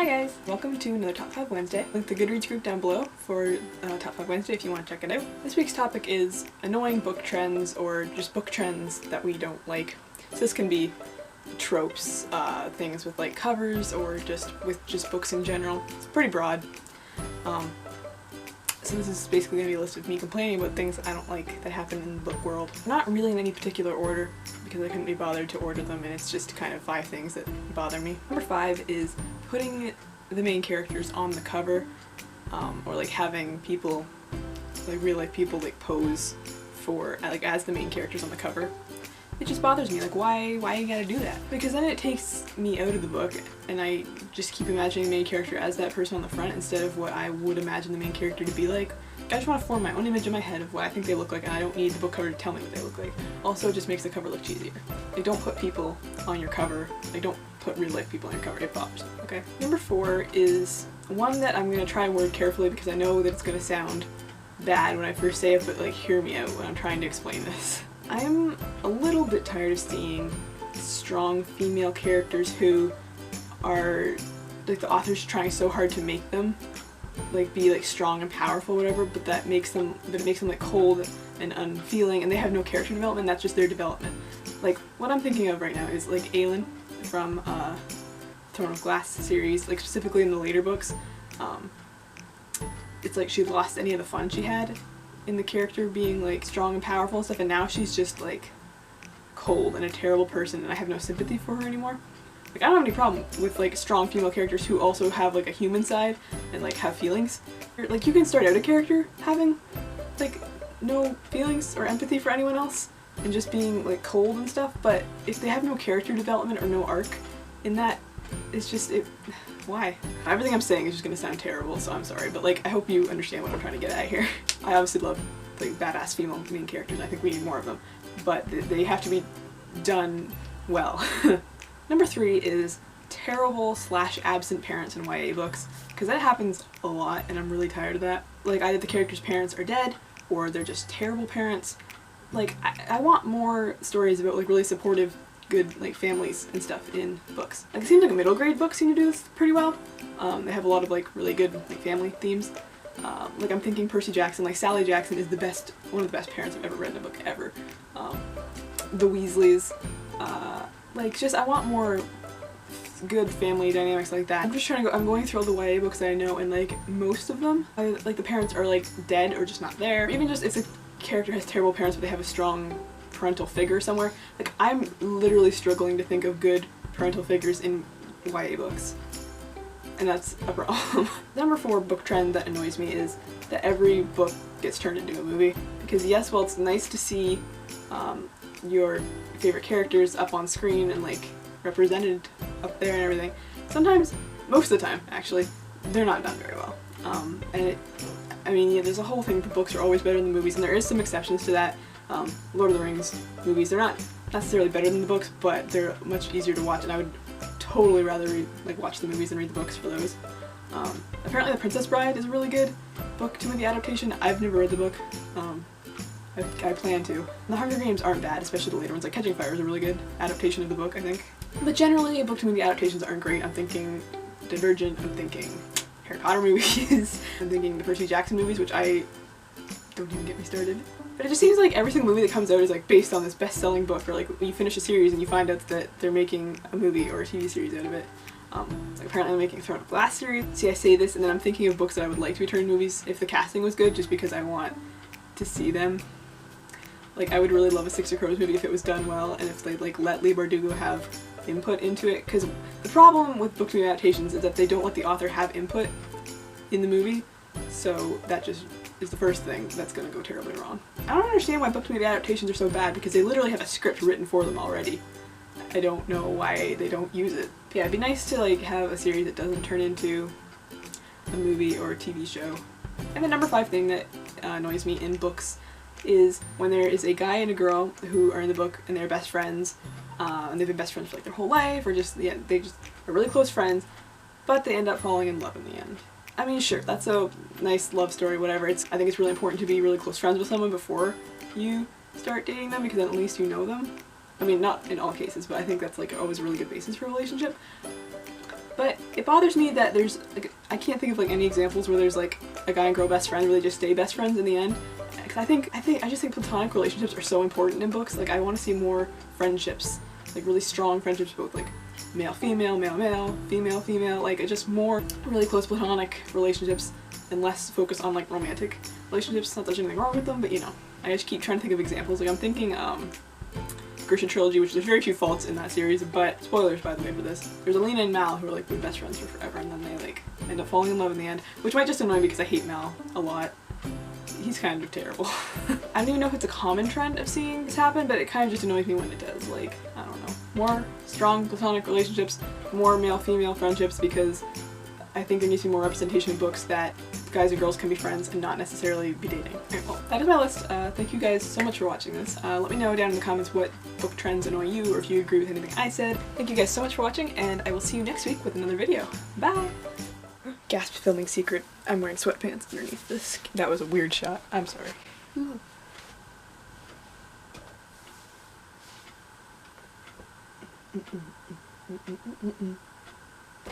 Hi guys! Welcome to another Top 5 Wednesday. Link the Goodreads group down below for Top 5 Wednesday if you want to check it out. This week's topic is annoying book trends or just book trends that we don't like. So this can be tropes, things with like covers or just with books in general. It's pretty broad. So this is basically going to be a list of me complaining about things I don't like that happen in the book world. Not really in any particular order because I couldn't be bothered to order them, and it's just kind of 5 things that bother me. Number 5 is putting the main characters on the cover, or like having people, like real life people, like pose for like as the main characters on the cover. It just bothers me, like why you gotta do that? Because then it takes me out of the book and I just keep imagining the main character as that person on the front instead of what I would imagine the main character to be like. I just want to form my own image in my head of what I think they look like, and I don't need the book cover to tell me what they look like. Also, it just makes the cover look cheesier. Like, don't put people on your cover. Like, don't put real life people on your cover. It bothers me, okay? Number 4 is one that I'm gonna try and word carefully because I know that it's gonna sound bad when I first say it, but like hear me out when I'm trying to explain this. I'm a little bit tired of seeing strong female characters who are, like, the author's trying so hard to make them like be like strong and powerful, whatever, but that makes them like cold and unfeeling, and they have no character development. That's just their development. Like, what I'm thinking of right now is like Aelin from Throne of Glass series, like specifically in the later books. It's like she lost any of the fun she had in the character being like strong and powerful and stuff, and now she's just like cold and a terrible person, and I have no sympathy for her anymore. Like, I don't have any problem with like strong female characters who also have like a human side and like have feelings. Like, you can start out a character having like no feelings or empathy for anyone else and just being like cold and stuff, but if they have no character development or no arc in that, it's just, why? Everything I'm saying is just gonna sound terrible, so I'm sorry, but like I hope you understand what I'm trying to get at here. I obviously love like badass female main characters. I think we need more of them, but they have to be done well. Number 3 is terrible / absent parents in YA books, because that happens a lot and I'm really tired of that. Like, either the characters' parents are dead or they're just terrible parents. Like, I want more stories about like really supportive, good like families and stuff in books. Like, it seems like middle grade books seem to do this pretty well. They have a lot of like really good like family themes. Like, I'm thinking Percy Jackson, like Sally Jackson is one of the best parents I've ever read in a book ever. The Weasleys, like, just I want more good family dynamics like that. I'm just trying to I'm going through all the YA books that I know, and like most of them, like the parents are like dead or just not there. Even just if the character has terrible parents but they have a strong parental figure somewhere. Like, I'm literally struggling to think of good parental figures in YA books, and that's a problem. Number 4 book trend that annoys me is that every book gets turned into a movie. Because yes, well, it's nice to see your favorite characters up on screen and like represented up there and everything. Sometimes, most of the time actually, they're not done very well. I mean, yeah, there's a whole thing that books are always better than the movies, and there is some exceptions to that. Lord of the Rings movies, they're not necessarily better than the books, but they're much easier to watch, and I would totally rather watch the movies than read the books for those. Apparently The Princess Bride is a really good book to movie adaptation. I've never read the book. I plan to. The Hunger Games aren't bad, especially the later ones. Like Catching Fire is a really good adaptation of the book, I think. But generally, book to movie adaptations aren't great. I'm thinking Divergent, I'm thinking Harry Potter movies, I'm thinking the Percy Jackson movies, which I don't even get me started. But it just seems like every single movie that comes out is like based on this best-selling book, or like when you finish a series and you find out that they're making a movie or a TV series out of it. Like, apparently I'm making a Throne of Glass series. See, I say this and then I'm thinking of books that I would like to be turned into movies if the casting was good, just because I want to see them. Like, I would really love a Six of Crows movie if it was done well, and if they like let Leigh Bardugo have input into it, because the problem with book to movie adaptations is that they don't let the author have input in the movie, so that just is the first thing that's going to go terribly wrong. I don't understand why book to movie adaptations are so bad, because they literally have a script written for them already. I don't know why they don't use it. But yeah, it'd be nice to like have a series that doesn't turn into a movie or a TV show. And the number 5 thing that annoys me in books is when there is a guy and a girl who are in the book and they're best friends, and they've been best friends for like their whole life, or just, yeah, they just are really close friends, but they end up falling in love in the end. I mean, sure, that's a nice love story, whatever. I think it's really important to be really close friends with someone before you start dating them, because then at least you know them. I mean, not in all cases, but I think that's like always a really good basis for a relationship. But it bothers me that there's, like, I can't think of like any examples where there's like a guy and girl best friend where they just stay best friends in the end. Because I just think platonic relationships are so important in books. Like, I want to see more friendships, like really strong friendships, both like male female, male male, female female, like just more really close platonic relationships and less focus on like romantic relationships. Not that there's anything wrong with them, but you know, I just keep trying to think of examples. Like, I'm thinking Grisha Trilogy, which there's very few faults in that series, but spoilers by the way for this. There's Alina and Mal who are like good best friends for forever, and then they like end up falling in love in the end, which might just annoy me because I hate Mal a lot. He's kind of terrible. I don't even know if it's a common trend of seeing this happen, but it kind of just annoys me when it does. Like, I don't know. More strong platonic relationships, more male-female friendships, because I think there needs to be more representation in books that guys and girls can be friends and not necessarily be dating. Okay, well, that is my list. Thank you guys so much for watching this. Let me know down in the comments what book trends annoy you, or if you agree with anything I said. Thank you guys so much for watching, and I will see you next week with another video. Bye! Gasp, filming secret. I'm wearing sweatpants underneath this. That was a weird shot. I'm sorry. Ooh.